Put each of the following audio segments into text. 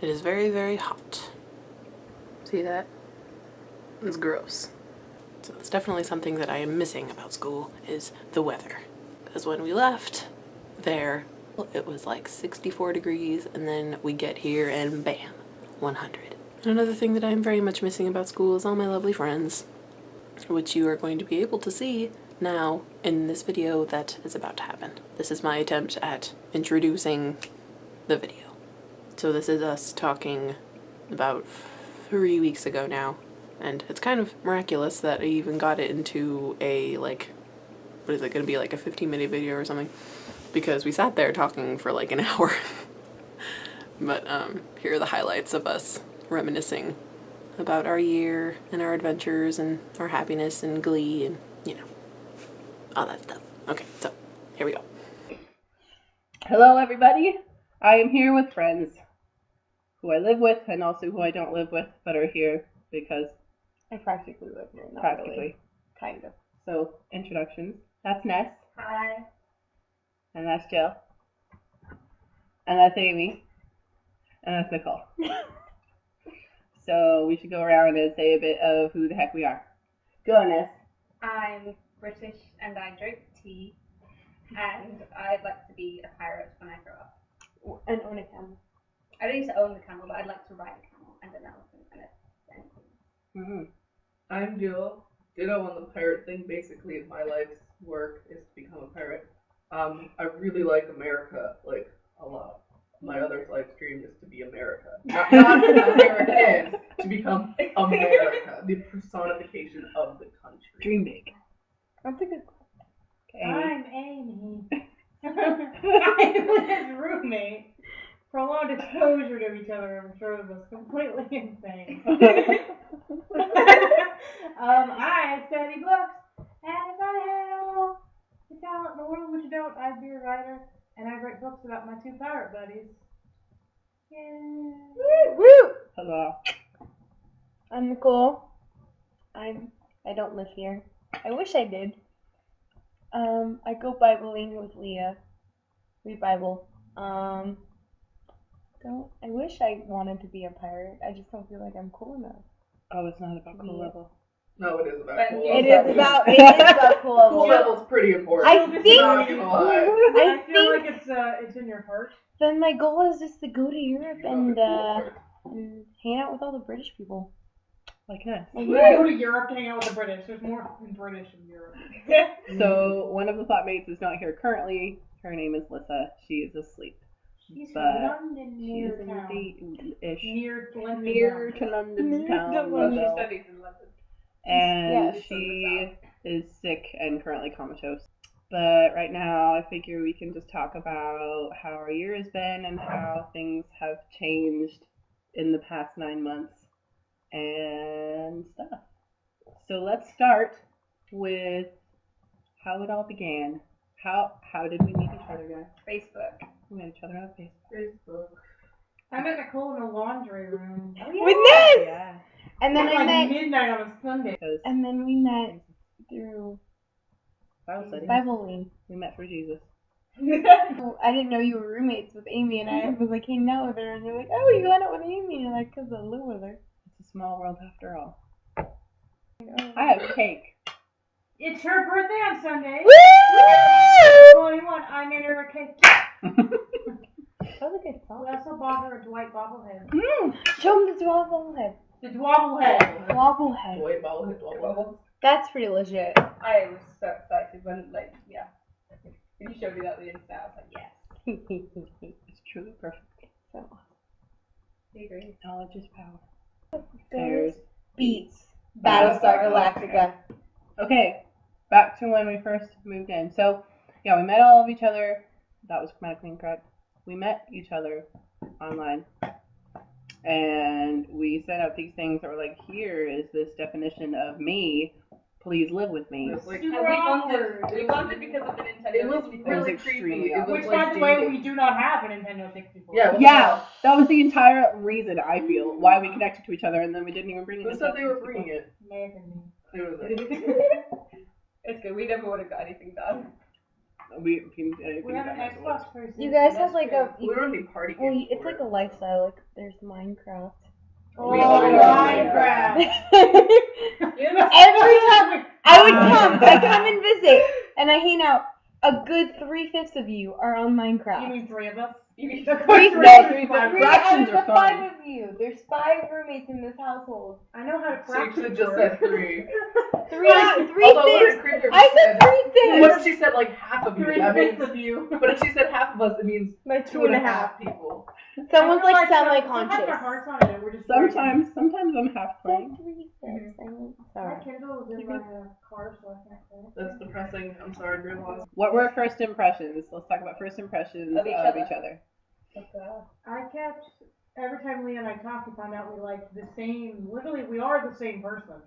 It is very, very hot. See that? It's gross. So it's definitely something that I am missing about school is the weather. Because when we left there, it was like 64 degrees, and then we get here and bam, 100. Another thing that I'm very much missing about school is all my lovely friends, which you are going to be able to see now in this video that is about to happen. This is my attempt at introducing the video. So this is us talking about 3 weeks ago now, and it's kind of miraculous that I even got it into a, like, what is it gonna be, like a 15-minute video or something, because we sat there talking for like an hour. But here are the highlights of us reminiscing about our year and our adventures and our happiness and glee and, you know, all that stuff. Okay, so here we go. Hello everybody, I am here with friends who I live with and also who I don't live with but are here because I practically live here, not practically. really. Kind of. So, introductions. That's Ness. Hi. And that's Jill. And that's Amy. And that's Nicole. So we should go around and say a bit of who the heck we are. Go, Ness. I'm British and I drink tea, and I'd like to be a pirate when I grow up. And own a camel. I don't need to own the camel, but I'd like to ride a camel and an elephant and Mm-hmm. I'm Jill. Ditto on the pirate thing. Basically, my life's work is to become a pirate. I really like America, like, a lot. My other life's dream is to be America. Not American, to become America, the personification of the country. Dream big. That's a good Okay. I'm Amy. I'm his roommate. Prolonged exposure to each other, I'm sure, was completely insane. I study books, and if I had all the talent in the world, which I don't, I'd be a writer, and I write books about my two pirate buddies. Yay! Woo! Hello. I'm Nicole. I don't live here. I wish I did. I go Bibling with Leah. Read Bible. I wish I wanted to be a pirate. I just don't feel like I'm cool enough. Oh, it's not about cool Yeah. level. No, it is about But cool It level. is about cool level. Cool level's pretty important. I think- Not gonna lie. I feel like it's in your heart. Then my goal is just to go to Europe and Cool. hang out with all the British people. Like Ness. Like We that. go to Europe to hang out with the British. There's more British in Europe. So, one of the flatmates is not here currently. Her name is Lissa. She is asleep. She's But from London, She near is in town. ish. Near London. Near town. to London Near town. to London. London. studies in London. And Yes. she is sick and currently comatose. But right now, I figure we can just talk about how our year has been and how things have changed in the past 9 months and stuff. So let's start with how it all began. How did we meet each other, guys? Facebook. We met each other on Facebook. Facebook. I met Nicole in a laundry room. With Ness! Yeah. And then At I like met, midnight on a Sunday. Because and then we met through Bible study. Bibling. We met for Jesus. So I didn't know you were roommates with Amy, and I was like hanging out with her, and you're like, oh, you went out with Amy, and I'm like, because I live with her. It's a small world after all. Oh. I have cake. It's her birthday on Sunday. Woo! 21. I made her a cake. That was a good We song. also bought her a Dwight bobblehead. Show him the wobblehead. The Dwobblehead. Wobblehead. Boy, ball, hit ball. That's pretty legit. I was so excited when, when you showed me that on the Insta, I was like, yes. It's truly perfect. So, I agree. Knowledge is power. there's beats Battlestar Galactica. Okay, back to when we first moved in. So, yeah, we met all of each other. That was grammatically incorrect. We met each other online. And we set up these things that were like, here is this definition of me. Please live with me. It was like, Super And awkward. we bonded because of the Nintendo. it was 64. really extremely creepy. It was Which, like by the way, dating. we do not have a Nintendo 64. Yeah, Yeah, that was the entire reason, I feel, why we connected to each other, and then we didn't even bring it Who said they were bringing it? Nathan. It was It's good. We never would have got anything done. We can We have an Xbox 360. You guys have that's like true. a. We don't have any party Well, games. it's like a lifestyle. Like there's Minecraft. Oh, We all Minecraft. Every time I come and visit, and I hang out. A good 3/5 of you are on Minecraft. You mean 3 of us? Three Three out fractions of are the fine. 5 of you. There's 5 roommates in this household. I know how to So you practice. could have just said 3. Three Although it would have creeped if I she said 3/5. what if she said like half of you? That 3/5 means, of you. but if she said half of us, it means Like 2.5 people. Someone's like Sometimes semi-conscious. our hearts on it and we're just Sometimes I'm half Like playing. 3/5. My Sorry. Kindle is in my car, so I can't play it. That's depressing. I'm sorry, grandma. What were first impressions? Let's talk about first impressions Of each other. I kept, every time Leah and I talked, we found out we liked the same, literally, we are the same person.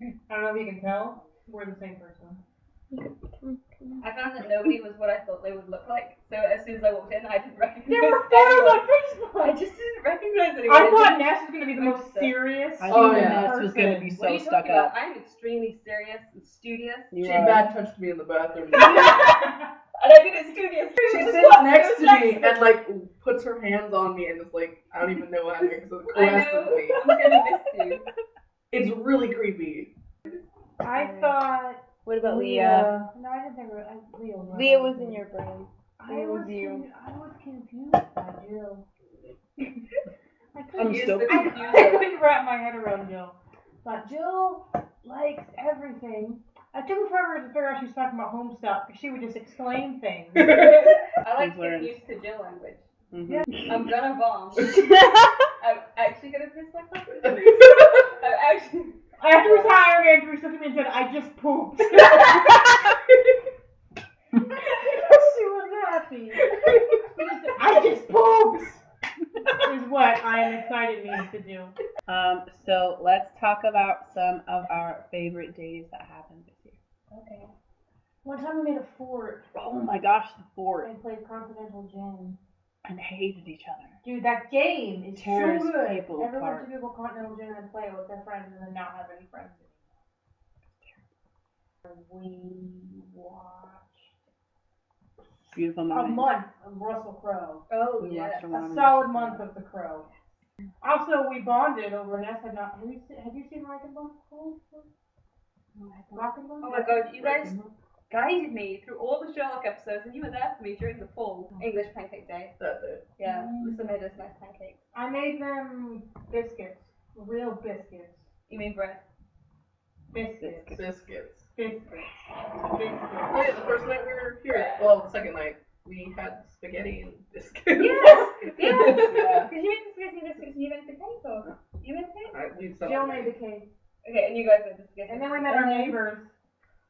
I don't know if you can tell, we're the same person. I found that nobody was what I thought they would look like. So as soon as I walked in, I didn't recognize There were photos anyone. on Facebook! I just didn't recognize anyone. I thought Ness was going to be the most serious I Oh, think yeah. Ness was gonna be What are so you stuck talking about? up. I'm extremely serious and studious. You She are. bad touched me in the bathroom. And I did it studious. She sits next to me and like puts her hands on me and is like, I don't even know how to I caresses know. me. I'm gonna miss you. It's really creepy. I thought What about Leah? No, I didn't think Leah was. Leah was in your brain. I was was you. I was confused by Jill. I couldn't, I'm still I couldn't wrap my head around Jill. But Jill likes everything. I took her forever to figure out she was talking about home stuff because she would just exclaim things. I like Please learn. getting used to Jill language. Mm-hmm. I'm gonna bomb. I'm actually gonna piss myself. I'm actually. Afterwards, I Iron Man threw something and said, "I just pooped." She was happy. I just pooped. Is what I am excited means to do. So let's talk about some of our favorite days that happened this year. Okay. One time we made a fort Oh my gosh, the fort. and played Continental Jam. And hated each other. Dude, that game is Tears so good. people Everyone apart. should Google Continental Jam and play it with their friends and then not have any friends anymore. We watched Beautiful a moment. month of Russell Crowe. Oh We yeah. watched a A lot of solid month of The Crow. Also, we bonded over Ness had not. Have you seen Rock and Bone? Rock and Bone? Oh my god, you guys guided me through all the Sherlock episodes, and you were there for me during the full English Pancake Day. That's it. Yeah, Lisa made us nice pancakes. I made them biscuits. Real biscuits. You mean bread? Biscuits. Biscuits. Biscuits. Oh Biscuits. yeah, the first night we were here. Well, the second night we had spaghetti and biscuits. Yes! Yeah. Because you made the spaghetti biscuits and you made the cake, or you made the cake? We Jill made the cake. Okay, and you guys made the spaghetti. And then we met our neighbors.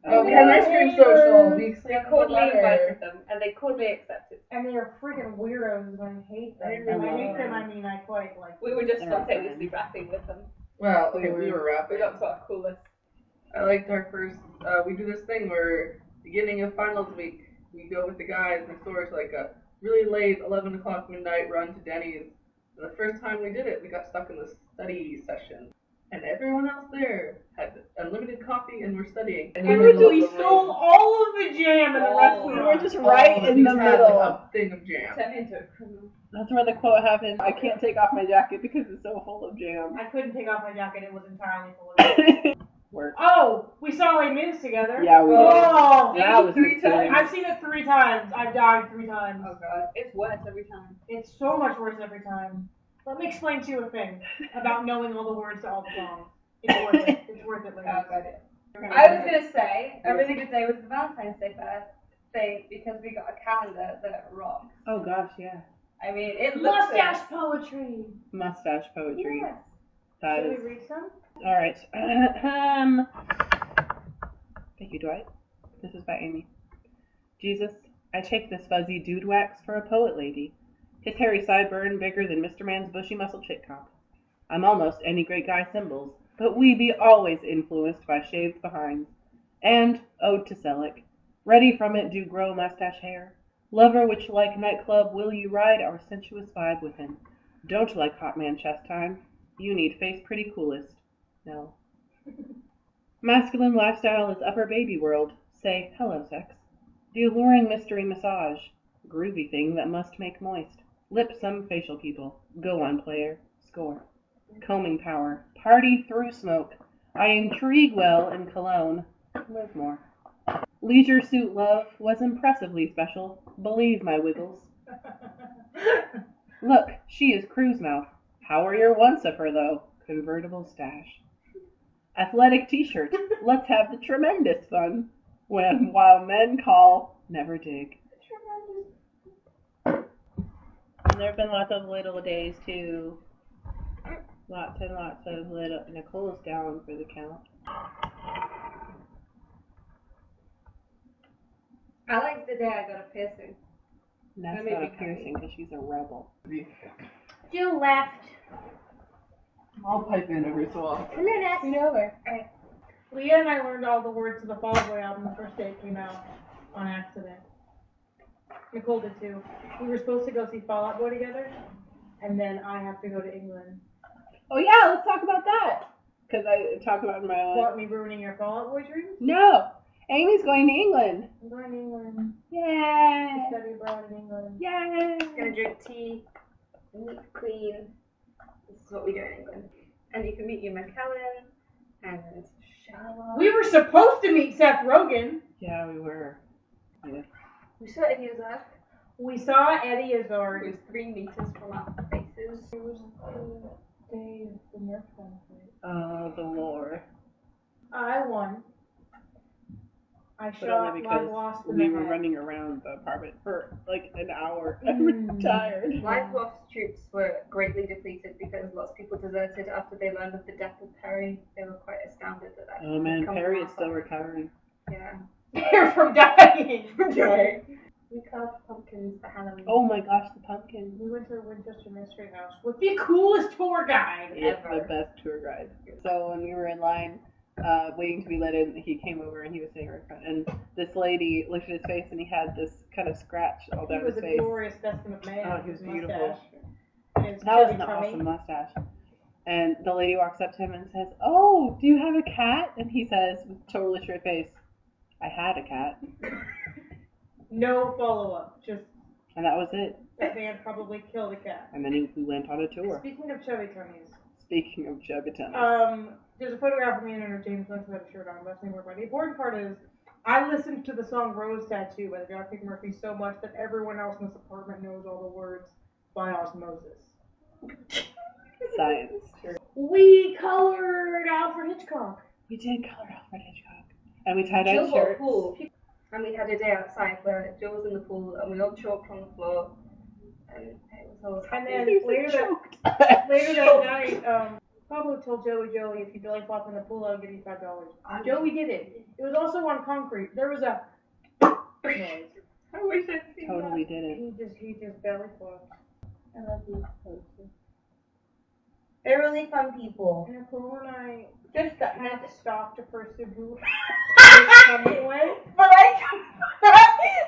Oh, we had an ice cream social. We They cordially invited them, and they cordially accepted. And they are freaking weirdos and I hate them. I And I love hate them, them. I mean I quite like We were just They're spontaneously fun. rapping with them. Well, okay, we were We rapping. got to our coolest. I liked our first. We do this thing where beginning of finals week, we go with the guys next door to like a really late 11 o'clock midnight run to Denny's. And the first time we did it, we got stuck in the study session. And everyone else there had unlimited coffee and were studying. And And were in the we middle of the stole room. all of the jam in the rest of We the were room. just right All of in the these had, middle. like, a thing of jam. Turn me into a criminal. That's where the quote happened. I can't take off my jacket because it's so full of jam. I couldn't take off my jacket, it was entirely full of jam. Work. Oh, we saw Les Mis together. Yeah, we did. Oh, That was 3 good. times. I've seen it 3 times. I've died 3 times. Oh god, it's worse every time. It's so much worse every time. Let me explain to you a thing about knowing all the words to all the songs. It's worth it. It's worth it, Oh ladies. god, yeah. I was gonna say a really good day was the Valentine's Day thing because we got a calendar that rocks. Oh gosh, yeah. I mean, it looks Mustache poetry. Mustache poetry. Yes. That Should is. we read some? All right. Thank you, Dwight. This is by Amy. Jesus, I take this fuzzy dude wax for a poet lady. His hairy sideburn bigger than Mr. Man's bushy muscle chick comp. I'm almost any great guy symbols, but we be always influenced by shaved behinds. And, ode to Selick, ready from it do grow mustache hair. Lover which like nightclub will you ride our sensuous vibe with him. Don't like hot man chest time. You need face pretty coolest. No. Masculine lifestyle is upper baby world. Say hello, sex. The alluring mystery massage. Groovy thing that must make moist. Lip some facial people. Go on, player. Score. Combing power. Party through smoke. I intrigue well in cologne. Live more. Leisure suit love was impressively special. Believe my wiggles. Look, she is cruise mouth. How are your wants of her, though? Convertible stash. Athletic t-shirt. Let's have the tremendous fun. While men call, never dig. There have been lots of little days, too. Lots and lots of little... Nicole's down for the count. I like the day I got a piercing. And that's not a piercing because she's a rebel. Jill left. I'll pipe in every so often. Come here, Ness. Scoot over. Leah and I learned all the words to the Fall Out Boy album the first day it came out on accident. Nicole did too. We were supposed to go see Fall Out Boy together, and then I have to go to England. Oh yeah, let's talk about that. Because I talk about my own... What, me ruining your Fall Out Boy dreams? No! Amy's going to England. I'm going to England. Yay! To study abroad in England. Yay! Gonna drink tea and meet the Queen. This is what we do in England. And you can meet your McKellen and shower. We were supposed to meet Seth Rogen. Yeah, we were. Yeah. We saw Eddie Izzard. We saw Eddie It Izzard. was 3 meters from our faces. It was the day of the Nerf gun fight. Oh, the lore. I won. I But shot only my because lost in we the were head. running around the apartment for like an hour and we were tired. Life Lost troops were greatly depleted because lots of people deserted after they learned of the death of Perry. They were quite astounded at that. Oh man, Come Perry on, is still outside. recovering. Yeah. They're from dying. We carved pumpkins for Halloween. Oh my gosh, the pumpkin. We went to the Winchester Mystery House with the coolest tour guide It's ever. the best tour guide. So when we were in line, waiting to be let in, he came over and he was sitting right in front. And this lady looked at his face and he had this kind of scratch all He down was his a face. glorious specimen of man. Oh, he was His beautiful. mustache and his That was chubby an tummy. awesome mustache. And the lady walks up to him and says, "Oh, do you have a cat?" And he says, with totally straight face, "I had a cat." No follow-up. Just And that was it. that man probably killed a cat. And then we went on a tour. Speaking of chubby tummies, Speaking of chubby tummies. there's a photograph of me and her James Lynch without a shirt on, but that's not important. The important part is, I listened to the song Rose Tattoo by the Dropkick Murphys so much that everyone else in this apartment knows all the words by osmosis. Science. We colored Alfred Hitchcock. We did color Alfred Hitchcock. And we tied Jill out got a shirts. pool. And we had a day outside where Jill was in the pool and we all choked on the floor. And it was always And happy. then later that night, Pablo told Joey, if you belly flop in the pool, I'll give you $5. Joey did it. It was also on concrete. There was a noise. I wish I'd seen Totally did it. He just belly flopped. I love you. They're really fun people. And Nicole and I Just that. had stopped to pursue who was coming away. But I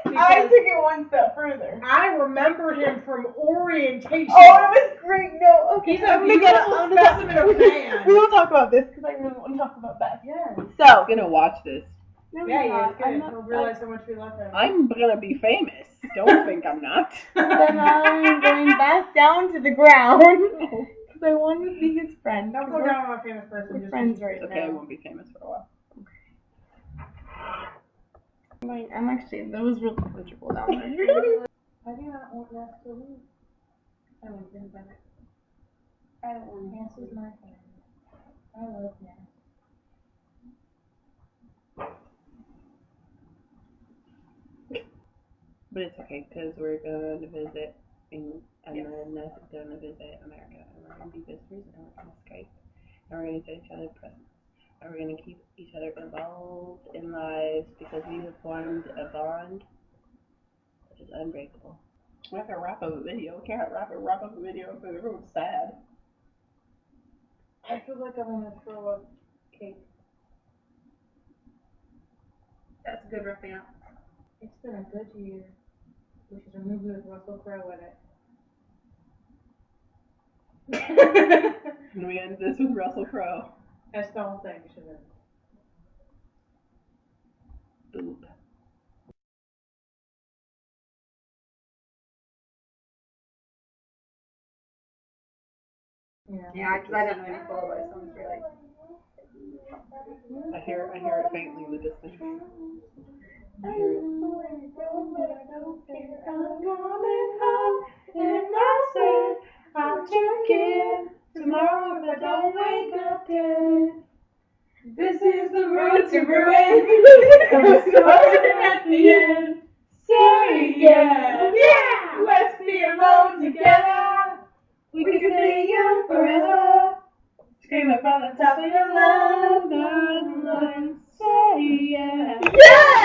Because- took it one step further. I remember him from orientation. Oh, it was great. No, okay. He's a beautiful specimen of man. We will talk about this because I really want to talk about that. Yeah. So, I'm gonna watch this. no, Yeah, you're yeah, not. it's good. I'm not. He'll realize how much we love him. I'm gonna be famous. Don't think I'm not. Then I'm going back down to the ground because I want to be his friend. Don't go down on a famous person. We're just friends right It's okay, I won't be famous for a while. I'm actually, that was really comfortable down there. I do not want Ness to leave. I want him back. I don't want Ness is my friend. I love Ness. But it's okay, because we're going to visit England, and then Ness is going to visit America, and we're going to be visitors, and we're going to Skype, and we're going to send each other presents, and we're going to keep each other involved in lives, because we have formed a bond that is unbreakable. We have to wrap up a video. We can't wrap up a video if everyone's sad. I feel like I'm gonna throw up cake. That's a good wrapping up. It's been a good year, which is a movie with Russell Crowe in it. And we end this with Russell Crowe. That's the whole thing, shouldn't it? Boob. Yeah, because I don't know any Fall Out Boy songs really. I hear it faintly in the distance. I hear it. Tomorrow if I don't wake up dead. This is the road to ruin. I'm starting at the end. Say yeah, yeah. Let's be alone together. We can stay young forever. Screaming from the top of your lungs. Say yeah. Yeah.